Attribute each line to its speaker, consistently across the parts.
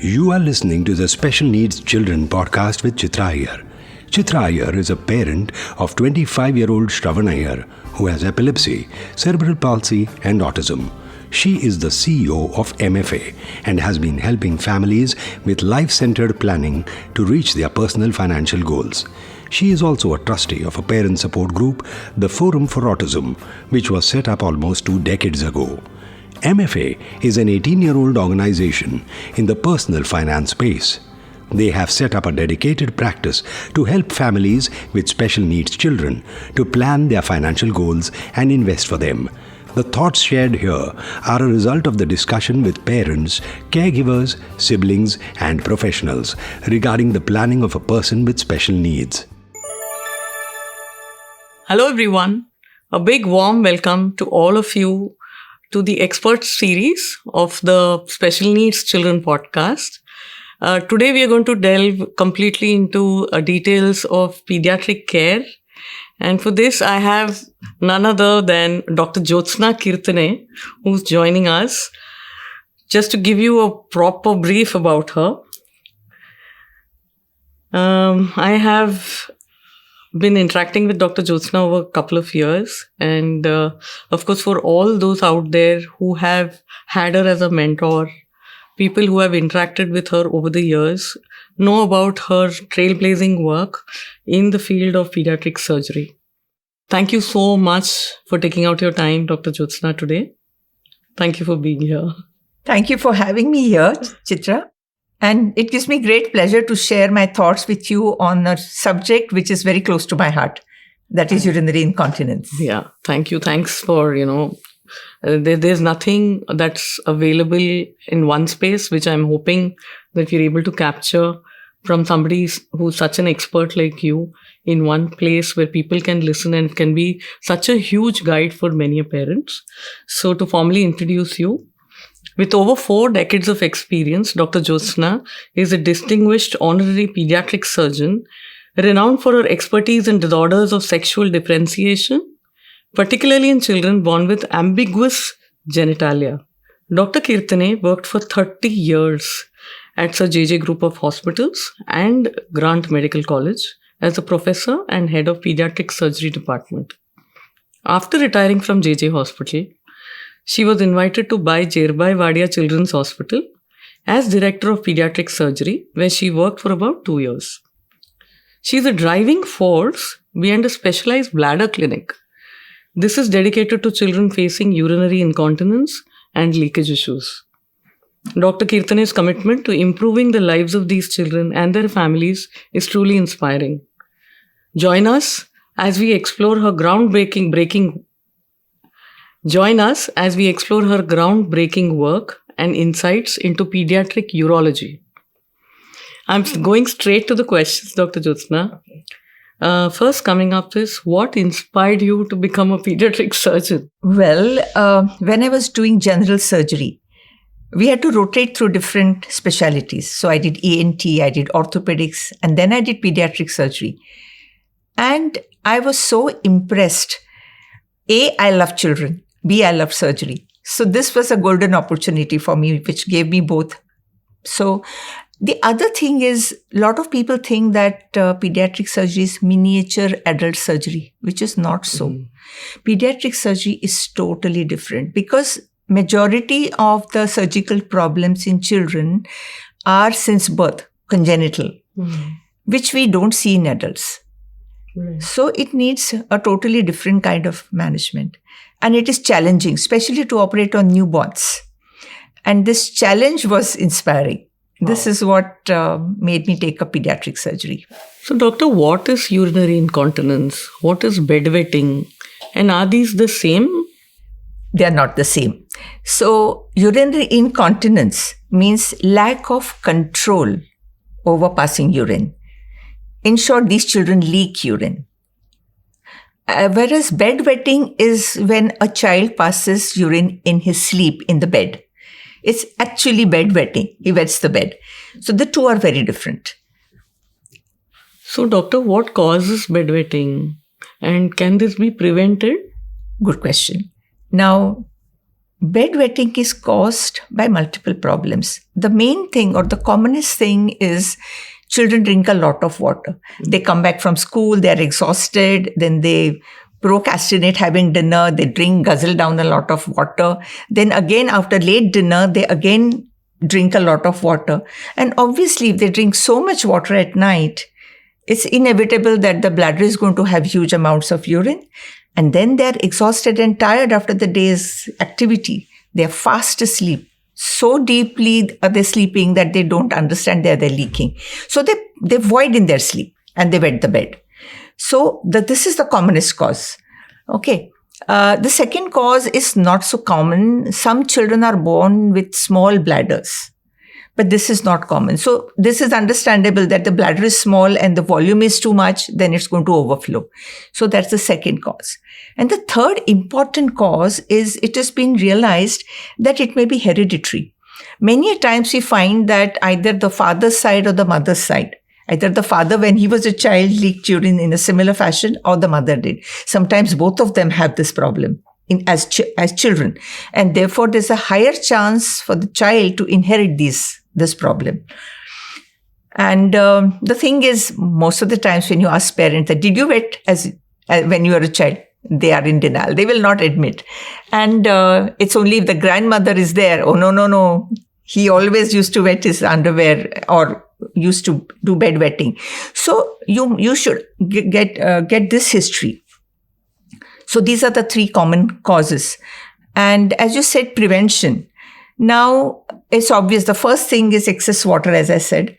Speaker 1: You are listening to the Special Needs Children podcast with Chitra Iyer. Chitra Iyer is a parent of 25-year-old Shravan Iyer who has epilepsy, cerebral palsy and autism. She is the CEO of MFA and has been helping families with life-centered planning to reach their personal financial goals. She is also a trustee of a parent support group, the Forum for Autism, which was set up almost 2 decades ago. MFA is an 18-year-old organization in the personal finance space. They have set up a dedicated practice to help families with special needs children to plan their financial goals and invest for them. The thoughts shared here are a result of the discussion with parents, caregivers, siblings, and professionals regarding the planning of a person with special needs.
Speaker 2: Hello everyone. A big warm welcome to all of you to the expert series of the Special Needs Children podcast. Today we are going to delve completely into details of pediatric care. And for this, I have none other than Dr. Jyotsna Kirtane, who's joining us. Just to give you a proper brief about her, I have been interacting with Dr. Jyotsna over a couple of years. And of course, for all those out there who have had her as a mentor, people who have interacted with her over the years know about her trailblazing work in the field of pediatric surgery. Thank you so much for taking out your time, Dr. Jyotsna, today. Thank you for being here.
Speaker 3: Thank you for having me here, Chitra. And it gives me great pleasure to share my thoughts with you on a subject which is very close to my heart. That is urinary incontinence.
Speaker 2: Yeah, thank you. Thanks for, there's nothing that's available in one space, which I'm hoping that you're able to capture from somebody who's such an expert like you in one place where people can listen and can be such a huge guide for many parents. So to formally introduce you, with over 4 decades of experience, Dr. Jyotsna is a distinguished honorary pediatric surgeon renowned for her expertise in disorders of sexual differentiation, particularly in children born with ambiguous genitalia. Dr. Kirtane worked for 30 years at Sir J.J. Group of Hospitals and Grant Medical College as a professor and head of pediatric surgery department. After retiring from J.J. Hospital, she was invited to Bhai Jerbai Wadia Children's Hospital as director of pediatric surgery, where she worked for about 2 years. She is a driving force behind a specialized bladder clinic. This is dedicated to children facing urinary incontinence and leakage issues. Dr. Kirtane's commitment to improving the lives of these children and their families is truly inspiring. Join us as we explore her groundbreaking work and insights into pediatric urology. I'm going straight to the questions, Dr. Jyotsna. First coming up is, what inspired you to become a pediatric surgeon?
Speaker 3: Well, when I was doing general surgery, we had to rotate through different specialties. So I did ENT, I did orthopedics, and then I did pediatric surgery. And I was so impressed. A, I love children. B, I love surgery. So this was a golden opportunity for me, which gave me both. So the other thing is, a lot of people think that pediatric surgery is miniature adult surgery, which is not so. Pediatric surgery is totally different because majority of the surgical problems in children are since birth, congenital, which we don't see in adults. Right. So it needs a totally different kind of management. And it is challenging, especially to operate on newborns. And this challenge was inspiring. Wow. This is what made me take up pediatric surgery.
Speaker 2: So, doctor, what is urinary incontinence? What is bedwetting? And are these the same?
Speaker 3: They are not the same. So, urinary incontinence means lack of control over passing urine. In short, these children leak urine. Whereas bedwetting is when a child passes urine in his sleep in the bed. It's actually bedwetting. He wets the bed. So the two are very different.
Speaker 2: So doctor, what causes bedwetting? And can this be prevented?
Speaker 3: Good question. Now, Bedwetting is caused by multiple problems. The main thing or the commonest thing is children drink a lot of water. They come back from school, they are exhausted, then they procrastinate having dinner, they guzzle down a lot of water. Then again, after late dinner, they again drink a lot of water. And obviously, if they drink so much water at night, it's inevitable that the bladder is going to have huge amounts of urine. And then they're exhausted and tired after the day's activity. They're fast asleep. So deeply are they sleeping that they don't understand they're leaking. So they void in their sleep and they wet the bed. So this is the commonest cause. Okay. The second cause is not so common. Some children are born with small bladders. But this is not common. So this is understandable that the bladder is small and the volume is too much, then it's going to overflow. So that's the second cause. And the third important cause is it has been realized that it may be hereditary. Many times we find that either the father's side or the mother's side, either the father when he was a child leaked urine in a similar fashion or the mother did. Sometimes both of them have this problem. As children, and therefore there's a higher chance for the child to inherit this problem. And the thing is, most of the times when you ask parents that did you wet as when you were a child, they are in denial. They will not admit. And it's only if the grandmother is there. Oh no, he always used to wet his underwear or used to do bedwetting. So you should get this history. So these are the three common causes. And as you said, prevention. Now, it's obvious. The first thing is excess water, as I said.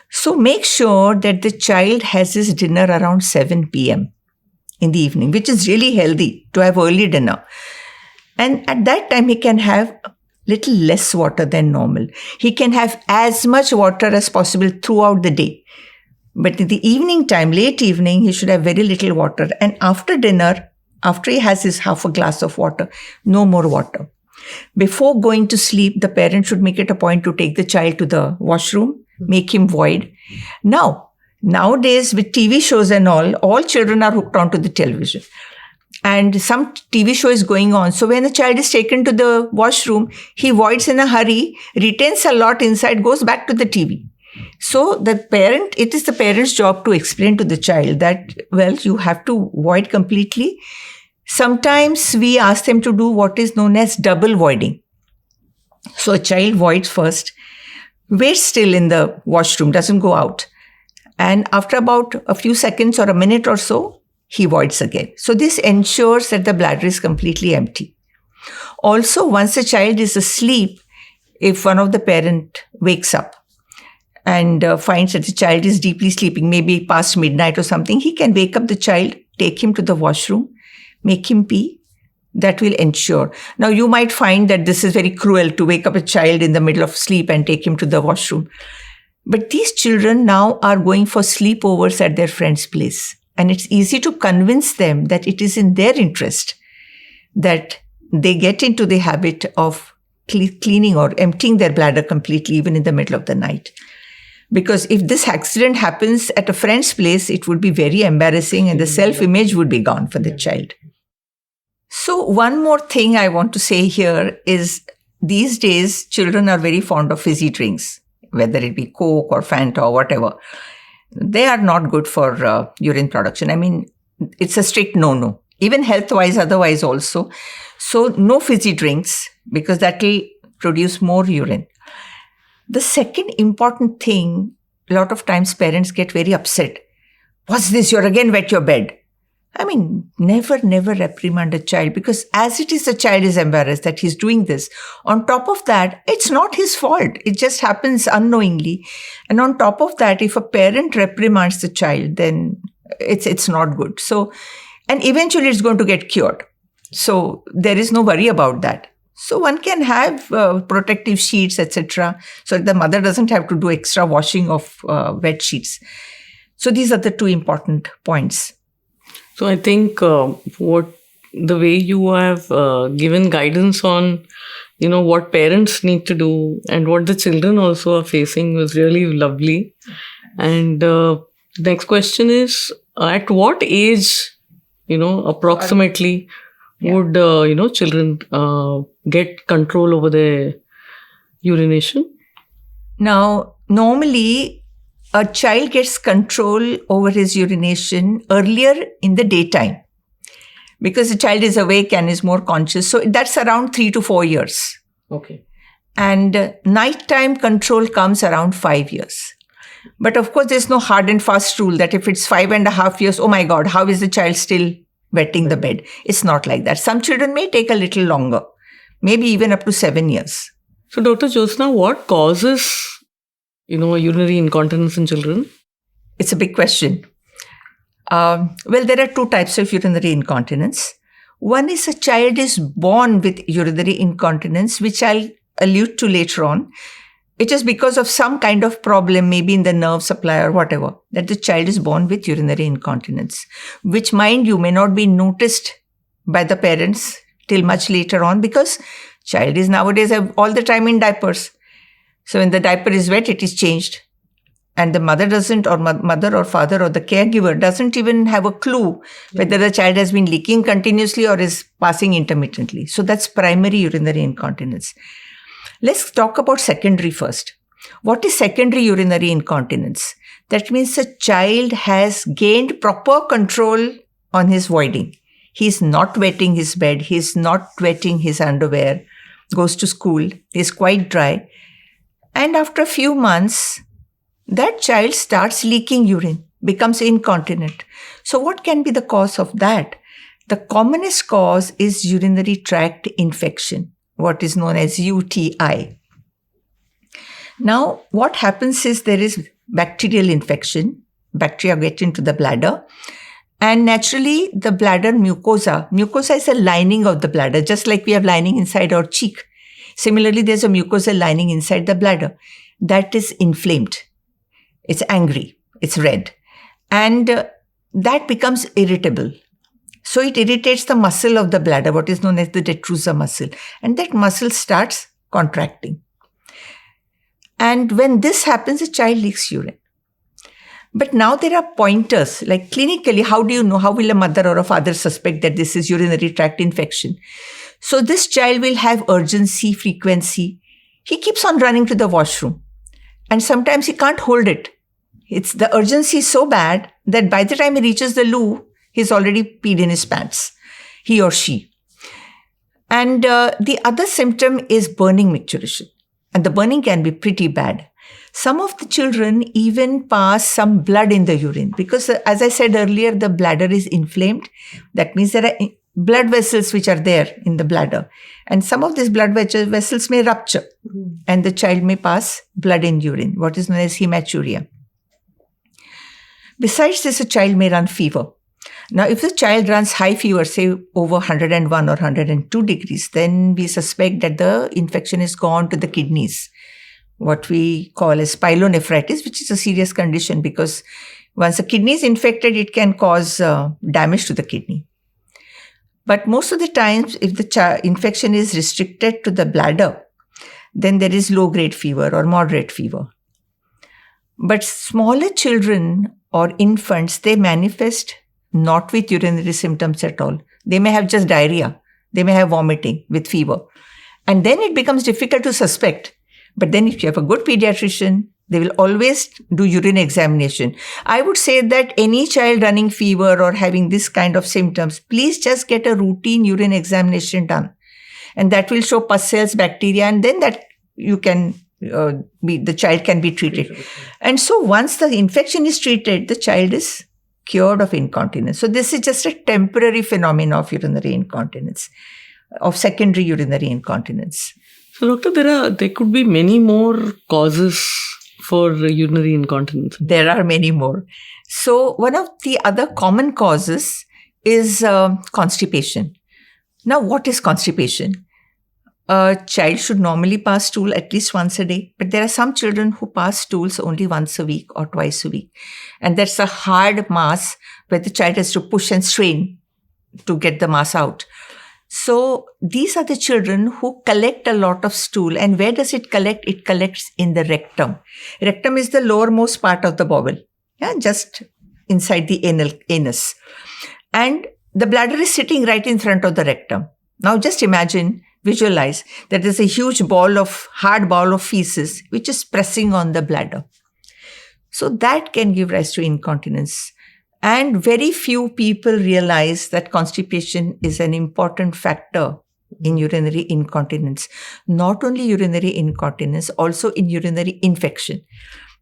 Speaker 3: So make sure that the child has his dinner around 7 p.m. in the evening, which is really healthy to have early dinner. And at that time, he can have little less water than normal. He can have as much water as possible throughout the day. But in the evening time, late evening, he should have very little water. And after dinner, after he has his half a glass of water, no more water. Before going to sleep, the parent should make it a point to take the child to the washroom, make him void. Now, nowadays with TV shows and all children are hooked onto the television. And some TV show is going on. So when a child is taken to the washroom, he voids in a hurry, retains a lot inside, goes back to the TV. So it is the parent's job to explain to the child that, well, you have to void completely. Sometimes we ask them to do what is known as double voiding. So a child voids first, waits still in the washroom, doesn't go out. And after about a few seconds or a minute or so, he voids again. So this ensures that the bladder is completely empty. Also, once the child is asleep, if one of the parent wakes up and finds that the child is deeply sleeping, maybe past midnight or something, he can wake up the child, take him to the washroom, make him pee. That will ensure. Now, you might find that this is very cruel to wake up a child in the middle of sleep and take him to the washroom. But these children now are going for sleepovers at their friend's place. And it's easy to convince them that it is in their interest that they get into the habit of cleaning or emptying their bladder completely, even in the middle of the night. Because if this accident happens at a friend's place, it would be very embarrassing and the self-image would be gone for the child. So one more thing I want to say here is these days, children are very fond of fizzy drinks, whether it be Coke or Fanta or whatever. They are not good for urine production. I mean, it's a strict no-no, even health-wise, otherwise also. So no fizzy drinks, because that will produce more urine. The second important thing, a lot of times parents get very upset. What's this? You're again wet your bed. I mean, never reprimand a child, because as it is, the child is embarrassed that he's doing this. On top of that, it's not his fault. It just happens unknowingly. And on top of that, if a parent reprimands the child, then it's not good. So, and eventually it's going to get cured. So there is no worry about that. So one can have protective sheets, etc. So the mother doesn't have to do extra washing of wet sheets. So these are the two important points.
Speaker 2: So I think the way you have given guidance on, what parents need to do and what the children also are facing was really lovely. And the next question is, at what age, approximately, would children get control over their urination?
Speaker 3: Now, normally, a child gets control over his urination earlier in the daytime because the child is awake and is more conscious. So that's around 3 to 4 years.
Speaker 2: Okay.
Speaker 3: And nighttime control comes around 5 years. But of course, there's no hard and fast rule that if it's 5.5 years, oh my God, how is the child still wetting the bed? It's not like that. Some children may take a little longer, maybe even up to 7 years.
Speaker 2: So, Dr. Jyotsna, what causes, urinary incontinence in children?
Speaker 3: It's a big question. Well, there are 2 types of urinary incontinence. One is a child is born with urinary incontinence, which I'll allude to later on. It is because of some kind of problem, maybe in the nerve supply or whatever, that the child is born with urinary incontinence, which, mind you, may not be noticed by the parents till much later on because child is nowadays all the time in diapers. So when the diaper is wet, it is changed. And the mother doesn't, or mother or father or the caregiver doesn't even have a clue whether the child has been leaking continuously or is passing intermittently. So that's primary urinary incontinence. Let's talk about secondary first. What is secondary urinary incontinence? That means a child has gained proper control on his voiding. He's not wetting his bed. He's not wetting his underwear. Goes to school. He's quite dry. And after a few months, that child starts leaking urine, becomes incontinent. So what can be the cause of that? The commonest cause is urinary tract infection, what is known as UTI. Now, what happens is there is bacterial infection. Bacteria get into the bladder. And naturally, the bladder mucosa is a lining of the bladder, just like we have lining inside our cheek. Similarly, there's a mucosal lining inside the bladder that is inflamed. It's angry. It's red. And that becomes irritable. So it irritates the muscle of the bladder, what is known as the detrusor muscle. And that muscle starts contracting. And when this happens, the child leaks urine. But now there are pointers, like clinically, how do you know, how will a mother or a father suspect that this is urinary tract infection? So this child will have urgency, frequency. He keeps on running to the washroom. And sometimes he can't hold it. It's the urgency is so bad that by the time he reaches the loo, he's already peed in his pants, he or she. And the other symptom is burning micturition. And the burning can be pretty bad. Some of the children even pass some blood in the urine because, as I said earlier, the bladder is inflamed. That means there are blood vessels which are there in the bladder. And some of these blood vessels may rupture and the child may pass blood in urine, what is known as hematuria. Besides this, a child may run fever. Now, if the child runs high fever, say over 101 or 102 degrees, then we suspect that the infection is gone to the kidneys, what we call as pyelonephritis, which is a serious condition because once the kidney is infected, it can cause damage to the kidney. But most of the times, if the infection is restricted to the bladder, then there is low-grade fever or moderate fever. But smaller children or infants, they manifest not with urinary symptoms at all. They may have just diarrhea. They may have vomiting with fever. And then it becomes difficult to suspect. But then if you have a good pediatrician, they will always do urine examination. I would say that any child running fever or having this kind of symptoms, please just get a routine urine examination done. And that will show pus cells, bacteria, and then that you can the child can be treated. And so once the infection is treated, the child is cured of incontinence. So this is just a temporary phenomenon of urinary incontinence, of secondary urinary incontinence.
Speaker 2: So, doctor, there could be many more causes for urinary incontinence.
Speaker 3: There are many more. So one of the other common causes is constipation. Now, what is constipation? A child should normally pass stool at least once a day, but there are some children who pass stools only once a week or twice a week. And that's a hard mass where the child has to push and strain to get the mass out. So these are the children who collect a lot of stool. And where does it collect? It collects in the rectum. Rectum is the lowermost part of the bowel, just inside the anus. And the bladder is sitting right in front of the rectum. Now just visualize that there's a huge hard ball of feces which is pressing on the bladder. So that can give rise to incontinence. And very few people realize that constipation is an important factor in urinary incontinence. Not only urinary incontinence, also in urinary infection.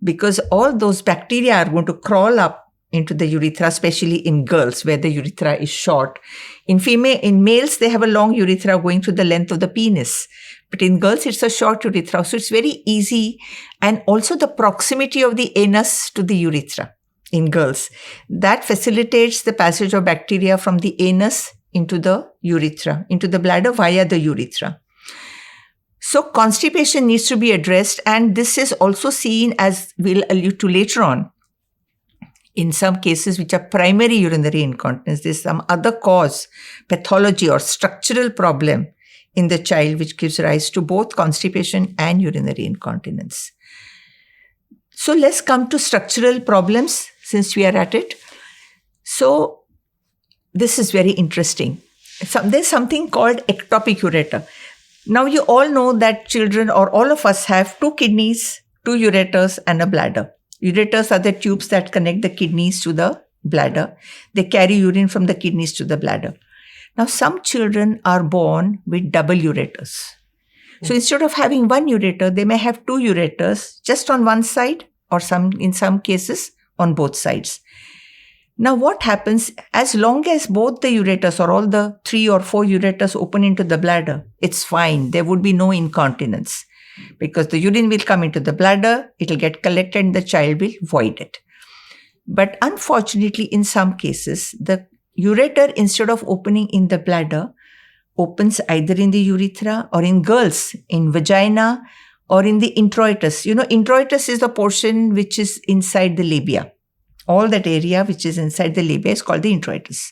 Speaker 3: Because all those bacteria are going to crawl up into the urethra, especially in girls where the urethra is short. In males, they have a long urethra going to the length of the penis. But in girls, it's a short urethra. So it's very easy. And also the proximity of the anus to the urethra in girls. That facilitates the passage of bacteria from the anus into the urethra, into the bladder via the urethra. So constipation needs to be addressed. And this is also seen, as we'll allude to later on, in some cases which are primary urinary incontinence. There's some other cause, pathology or structural problem in the child which gives rise to both constipation and urinary incontinence. So let's come to structural problems since we are at it. So this is very interesting. There's something called ectopic ureter. Now you all know that children or all of us have 2 kidneys, 2 ureters and a bladder. Ureters are the tubes that connect the kidneys to the bladder. They carry urine from the kidneys to the bladder. Now, some children are born with double ureters. So instead of having 1 ureter, they may have 2 ureters just on one side or in some cases on both sides. Now, what happens, as long as both the ureters or all the 3 or 4 ureters open into the bladder, it's fine. There would be no incontinence. Because the urine will come into the bladder, it will get collected and the child will void it. But unfortunately, in some cases, the ureter, instead of opening in the bladder, opens either in the urethra or in girls, in vagina or in the introitus. Introitus is the portion which is inside the labia. All that area which is inside the labia is called the introitus.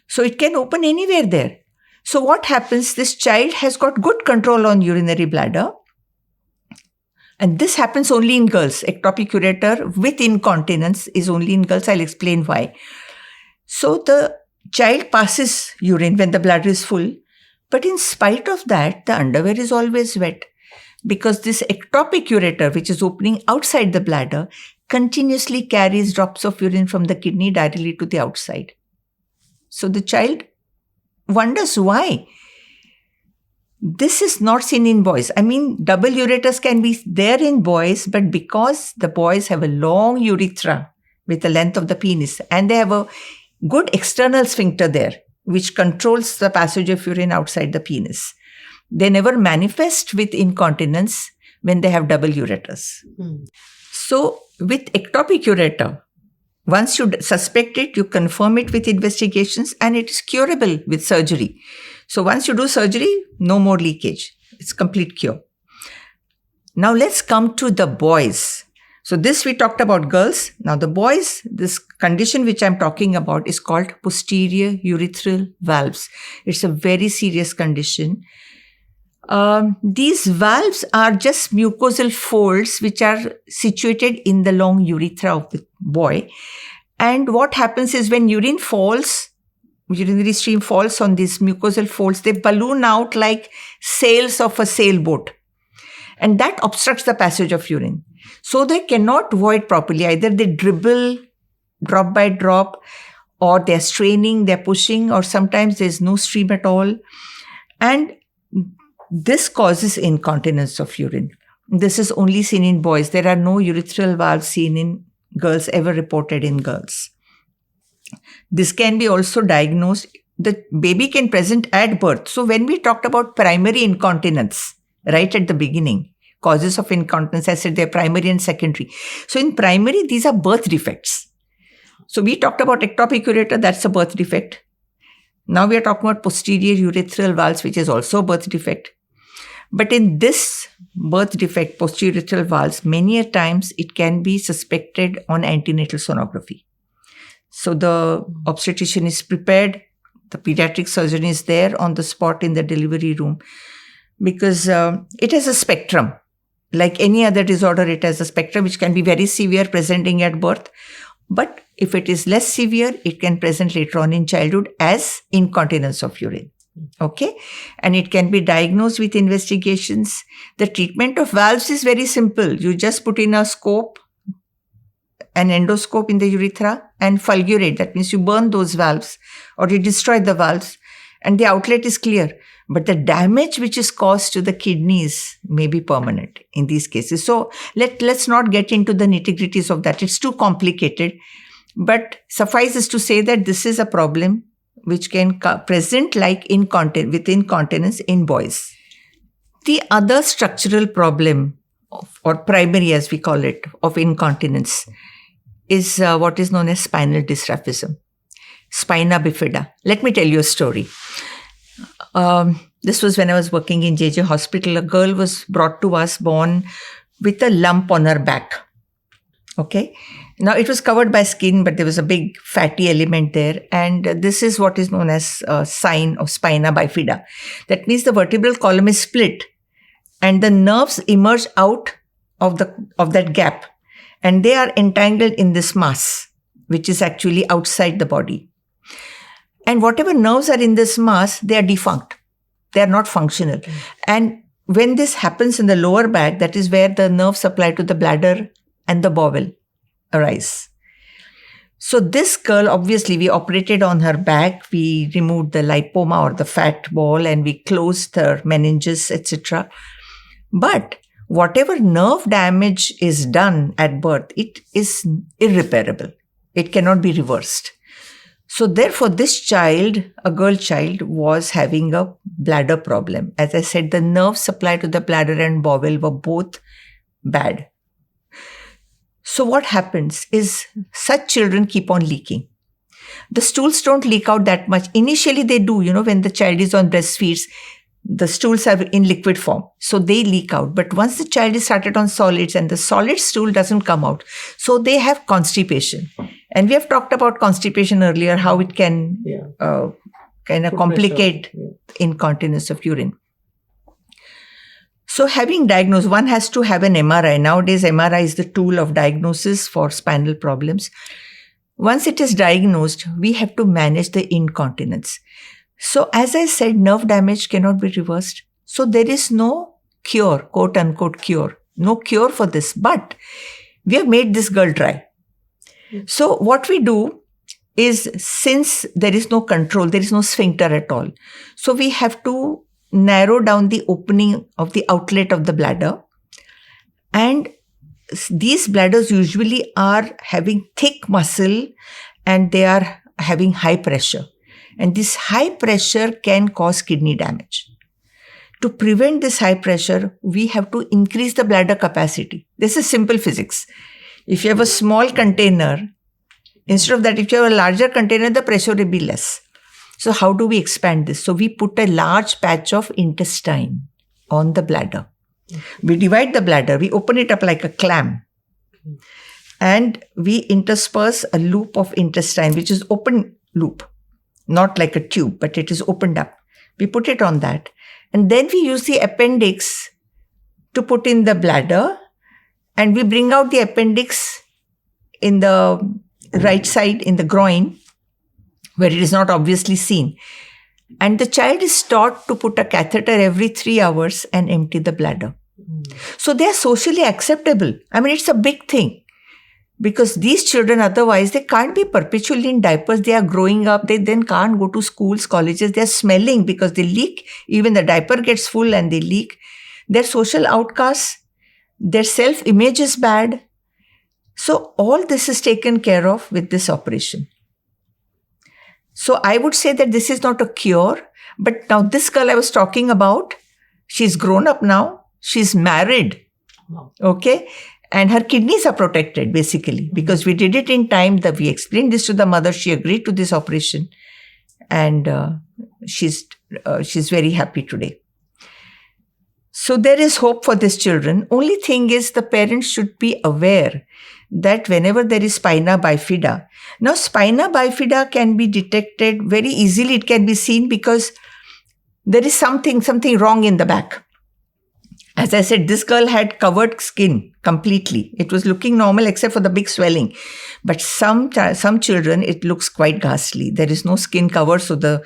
Speaker 3: So it can open anywhere there. So what happens? This child has got good control on urinary bladder. And this happens only in girls. Ectopic ureter with incontinence is only in girls. I'll explain why. So the child passes urine when the bladder is full. But in spite of that, the underwear is always wet. Because this ectopic ureter, which is opening outside the bladder, continuously carries drops of urine from the kidney directly to the outside. So the child wonders why. This is not seen in boys. Double ureters can be there in boys, but because the boys have a long urethra with the length of the penis and they have a good external sphincter there, which controls the passage of urine outside the penis, they never manifest with incontinence when they have double ureters. So with ectopic ureter, once you suspect it, you confirm it with investigations and it is curable with surgery. So once you do surgery, no more leakage. It's complete cure. Now let's come to the boys. So this we talked about girls. Now the boys, this condition which I'm talking about is called posterior urethral valves. It's a very serious condition. These valves are just mucosal folds which are situated in the long urethra of the boy. And what happens is when urinary stream falls on these mucosal folds, they balloon out like sails of a sailboat. And that obstructs the passage of urine. So they cannot void properly. Either they dribble drop by drop, or they're straining, they're pushing, or sometimes there's no stream at all. And this causes incontinence of urine. This is only seen in boys. There are no urethral valves seen in girls, ever reported in girls. This can be also diagnosed. The baby can present at birth. So when we talked about primary incontinence, right at the beginning, causes of incontinence, I said they're primary and secondary. So in primary, these are birth defects. So we talked about ectopic ureter, that's a birth defect. Now we are talking about posterior urethral valves, which is also a birth defect. But in this birth defect, posterior urethral valves, many a times it can be suspected on antenatal sonography. So the obstetrician is prepared, the pediatric surgeon is there on the spot in the delivery room, because it has a spectrum. Like any other disorder, it has a spectrum which can be very severe, presenting at birth, But if it is less severe, it can present later on in childhood as incontinence of urine. Okay. And it can be diagnosed with investigations. The treatment of valves is very simple. You just put in a scope, an endoscope in the urethra, and fulgurate. That means you burn those valves or you destroy the valves and the outlet is clear. But the damage which is caused to the kidneys may be permanent in these cases. So let's not get into the nitty-gritties of that. It's too complicated. But suffices to say that this is a problem which can present like with incontinence in boys. The other structural problem, or primary as we call it, of incontinence is what is known as spinal dysraphism, spina bifida. Let me tell you a story. This was when I was working in JJ Hospital. A girl was brought to us born with a lump on her back. Okay. Now it was covered by skin, but there was a big fatty element there. And this is what is known as a sign of spina bifida. That means the vertebral column is split and the nerves emerge out of that gap. And they are entangled in this mass, which is actually outside the body. And whatever nerves are in this mass, they are defunct. They are not functional. And when this happens in the lower back, that is where the nerve supply to the bladder and the bowel arise. So this girl, obviously, we operated on her back. We removed the lipoma or the fat ball and we closed her meninges, etc. But whatever nerve damage is done at birth, it is irreparable. It cannot be reversed. So therefore, this child, a girl child, was having a bladder problem. As I said, the nerve supply to the bladder and bowel were both bad. So what happens is such children keep on leaking. The stools don't leak out that much. Initially they do, when the child is on breastfeeds, the stools are in liquid form. So they leak out. But once the child is started on solids and the solid stool doesn't come out, so they have constipation. And we have talked about constipation earlier, how it can kind of complicate incontinence of urine. So having diagnosed, one has to have an MRI. Nowadays, MRI is the tool of diagnosis for spinal problems. Once it is diagnosed, we have to manage the incontinence. So as I said, nerve damage cannot be reversed. So there is no cure, quote unquote cure, no cure for this. But we have made this girl dry. So what we do is, since there is no control, there is no sphincter at all. So we have to narrow down the opening of the outlet of the bladder. And these bladders usually are having thick muscle and they are having high pressure. And this high pressure can cause kidney damage. To prevent this high pressure, we have to increase the bladder capacity. This is simple physics. If you have a small container, instead of that, if you have a larger container, the pressure will be less. So how do we expand this? So we put a large patch of intestine on the bladder. We divide the bladder, we open it up like a clam. And we intersperse a loop of intestine, which is open loop. Not like a tube, but it is opened up. We put it on that. And then we use the appendix to put in the bladder. And we bring out the appendix in the right side, in the groin, where it is not obviously seen. And the child is taught to put a catheter every 3 hours and empty the bladder. So they are socially acceptable. I mean, it's a big thing. Because these children, otherwise, they can't be perpetually in diapers. They are growing up. They then can't go to schools, colleges. They are smelling because they leak. Even the diaper gets full and they leak. They're social outcasts. Their self-image is bad. So all this is taken care of with this operation. So I would say that this is not a cure. But now this girl I was talking about, she's grown up now. She's married. Okay. And her kidneys are protected, basically, because we did it in time. That we explained this to the mother. She agreed to this operation. And she's very happy today. So there is hope for these children. Only thing is, the parents should be aware that whenever there is spina bifida, now spina bifida can be detected very easily. It can be seen because there is something wrong in the back. As I said, this girl had covered skin completely. It was looking normal except for the big swelling. But some children, it looks quite ghastly. There is no skin cover, so the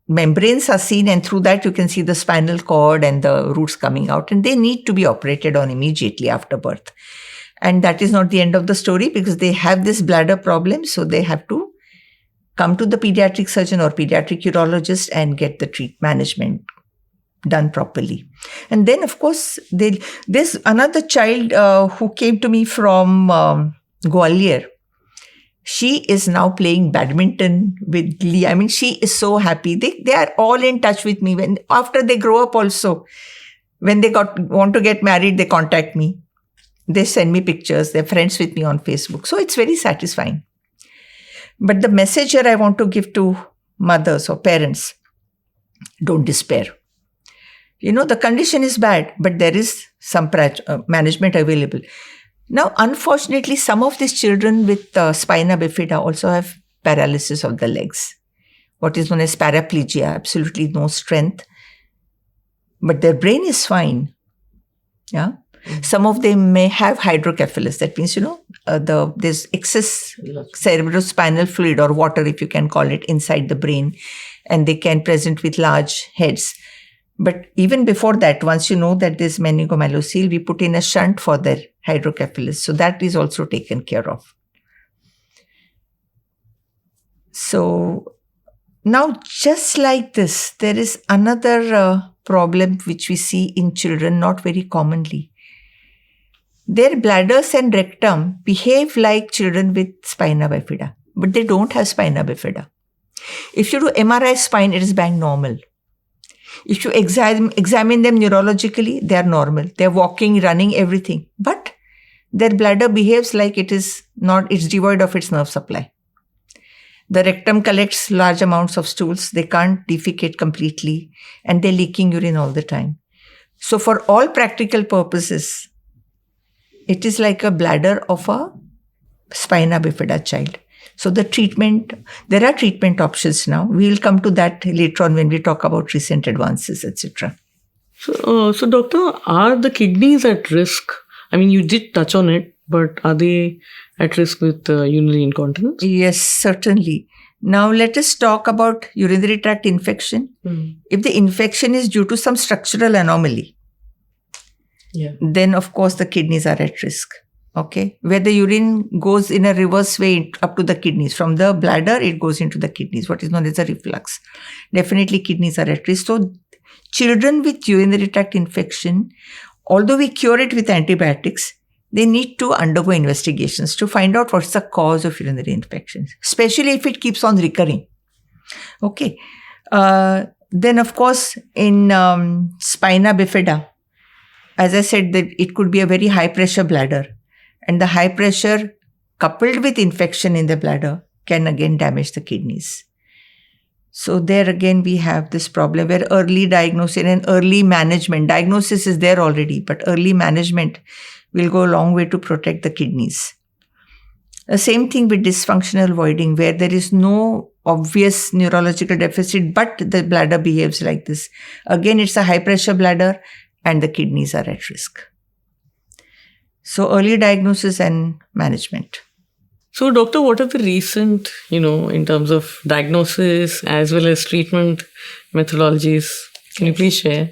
Speaker 3: membranes are seen, and through that you can see the spinal cord and the roots coming out, and they need to be operated on immediately after birth. And that is not the end of the story, because they have this bladder problem, so they have to come to the pediatric surgeon or pediatric urologist and get the management done properly. And then, of course, there's another child who came to me from Gwalior. She is now playing badminton with glee. I mean, she is so happy. They are all in touch with me. After they grow up also, when they want to get married, they contact me. They send me pictures. They're friends with me on Facebook. So it's very satisfying. But the message here I want to give to mothers or parents, don't despair. The condition is bad, but there is some management available. Now, unfortunately, some of these children with spina bifida also have paralysis of the legs, what is known as paraplegia, absolutely no strength. But their brain is fine. Yeah. Mm-hmm. Some of them may have hydrocephalus. That means, there's excess cerebrospinal fluid or water, if you can call it, inside the brain, and they can present with large heads. But even before that, once you know that there's meningomyelocele, we put in a shunt for their hydrocephalus. So that is also taken care of. So now, just like this, there is another problem which we see in children, not very commonly. Their bladders and rectum behave like children with spina bifida, but they don't have spina bifida. If you do MRI spine, it is bang normal. If you examine them neurologically, they are normal. They are walking, running, everything. But their bladder behaves like it's devoid of its nerve supply. The rectum collects large amounts of stools. They can't defecate completely, and they're leaking urine all the time. So for all practical purposes, it is like a bladder of a spina bifida child. So there are treatment options now. We'll come to that later on when we talk about recent advances, etc.
Speaker 2: So, doctor, are the kidneys at risk? I mean, you did touch on it, but are they at risk with urinary incontinence?
Speaker 3: Yes, certainly. Now let us talk about urinary tract infection. If the infection is due to some structural anomaly, then of course the kidneys are at risk. Okay, where the urine goes in a reverse way up to the kidneys. From the bladder, it goes into the kidneys, what is known as a reflux. Definitely kidneys are at risk. So children with urinary tract infection, although we cure it with antibiotics, they need to undergo investigations to find out what's the cause of urinary infections, especially if it keeps on recurring. Okay. Then of course in spina bifida, as I said, that it could be a very high pressure bladder. And the high pressure coupled with infection in the bladder can again damage the kidneys. So there again we have this problem where early diagnosis and early management, diagnosis is there already, but early management will go a long way to protect the kidneys. The same thing with dysfunctional voiding, where there is no obvious neurological deficit, but the bladder behaves like this. Again, it's a high pressure bladder and the kidneys are at risk. So early diagnosis and management.
Speaker 2: So doctor, what are the recent, in terms of diagnosis as well as treatment methodologies? Can you please share?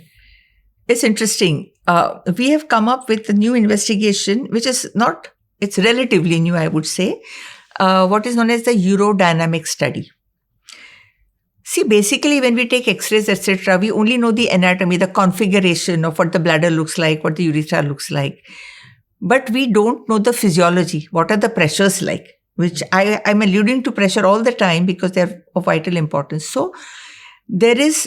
Speaker 3: It's interesting. We have come up with a new investigation, which is it's relatively new, I would say, what is known as the urodynamic study. See, basically, when we take x-rays, etc., we only know the anatomy, the configuration of what the bladder looks like, what the urethra looks like. But we don't know the physiology. What are the pressures like? Which I'm alluding to pressure all the time because they're of vital importance. So there is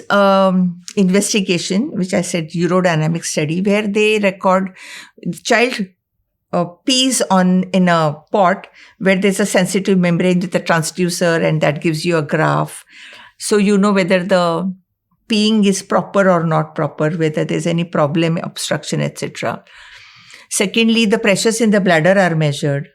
Speaker 3: investigation, which I said urodynamic study, where they record the child pees in a pot where there's a sensitive membrane with a transducer, and that gives you a graph. So you know whether the peeing is proper or not proper, whether there's any problem, obstruction, etc. Secondly, the pressures in the bladder are measured.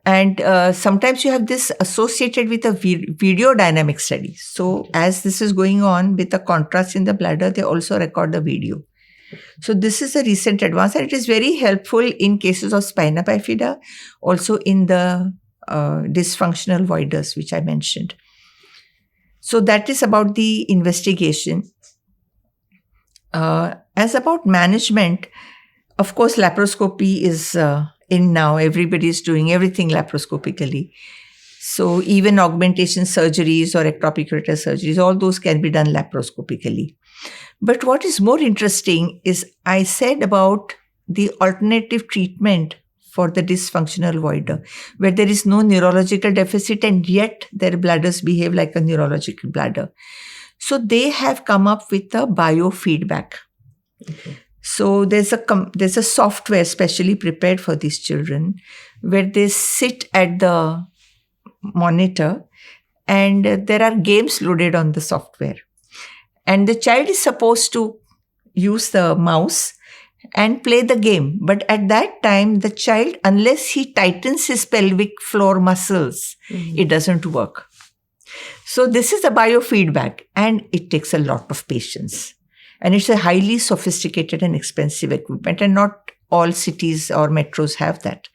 Speaker 3: And sometimes you have this associated with a video dynamic study. So as this is going on with the contrast in the bladder, they also record the video. So this is a recent advance, and it is very helpful in cases of spina bifida, also in the dysfunctional voiders, which I mentioned. So that is about the investigation. As about management, of course, laparoscopy is in now. Everybody is doing everything laparoscopically. So even augmentation surgeries or ectopic ureter surgeries, all those can be done laparoscopically. But what is more interesting is I said about the alternative treatment for the dysfunctional voider, where there is no neurological deficit and yet their bladders behave like a neurological bladder. So they have come up with a biofeedback. Okay. So there's a software specially prepared for these children where they sit at the monitor and there are games loaded on the software. And the child is supposed to use the mouse and play the game. But at that time, the child, unless he tightens his pelvic floor muscles, it doesn't work. So this is a biofeedback and it takes a lot of patience. And it's a highly sophisticated and expensive equipment, and not all cities or metros have that.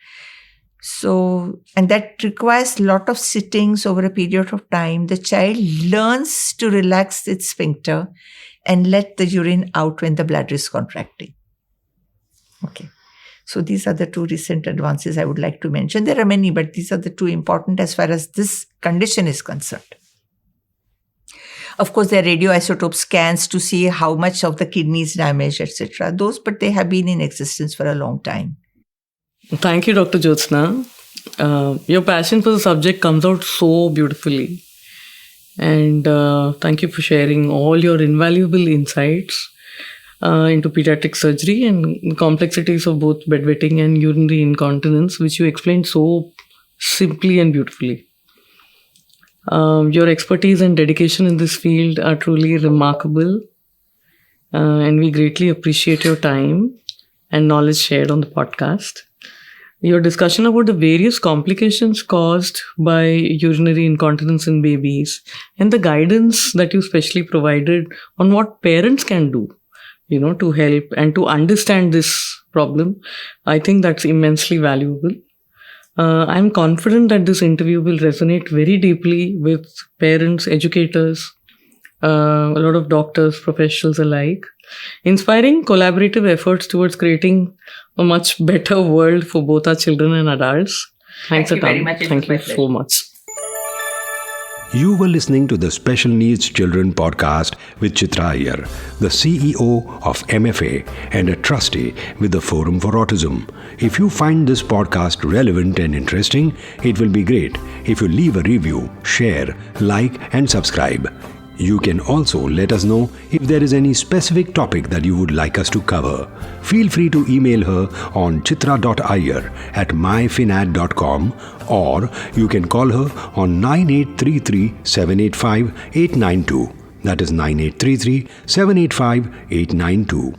Speaker 3: So, and that requires a lot of sittings over a period of time. The child learns to relax its sphincter and let the urine out when the bladder is contracting. Okay. So these are the two recent advances I would like to mention. There are many, but these are the two important as far as this condition is concerned. Of course, there are radioisotope scans to see how much of the kidney is damaged, etc. Those, but they have been in existence for a long time.
Speaker 2: Thank you, Dr. Jyotsna. Your passion for the subject comes out so beautifully. And thank you for sharing all your invaluable insights into pediatric surgery and the complexities of both bedwetting and urinary incontinence, which you explained so simply and beautifully. Your expertise and dedication in this field are truly remarkable, and we greatly appreciate your time and knowledge shared on the podcast. Your discussion about the various complications caused by urinary incontinence in babies and the guidance that you specially provided on what parents can do, to help and to understand this problem, I think that's immensely valuable. I'm confident that this interview will resonate very deeply with parents, educators, a lot of doctors, professionals alike, inspiring collaborative efforts towards creating a much better world for both our children and adults. Thanks a ton. Very much. Thank you so much.
Speaker 1: You were listening to the Special Needs Children podcast with Chitra Iyer, the CEO of MFA and a trustee with the Forum for Autism. If you find this podcast relevant and interesting, it will be great if you leave a review, share, like, and subscribe. You can also let us know if there is any specific topic that you would like us to cover. Feel free to email her on chitra.iyer@myfinad.com, or you can call her on 9833-785-892. That is 9833-785-892.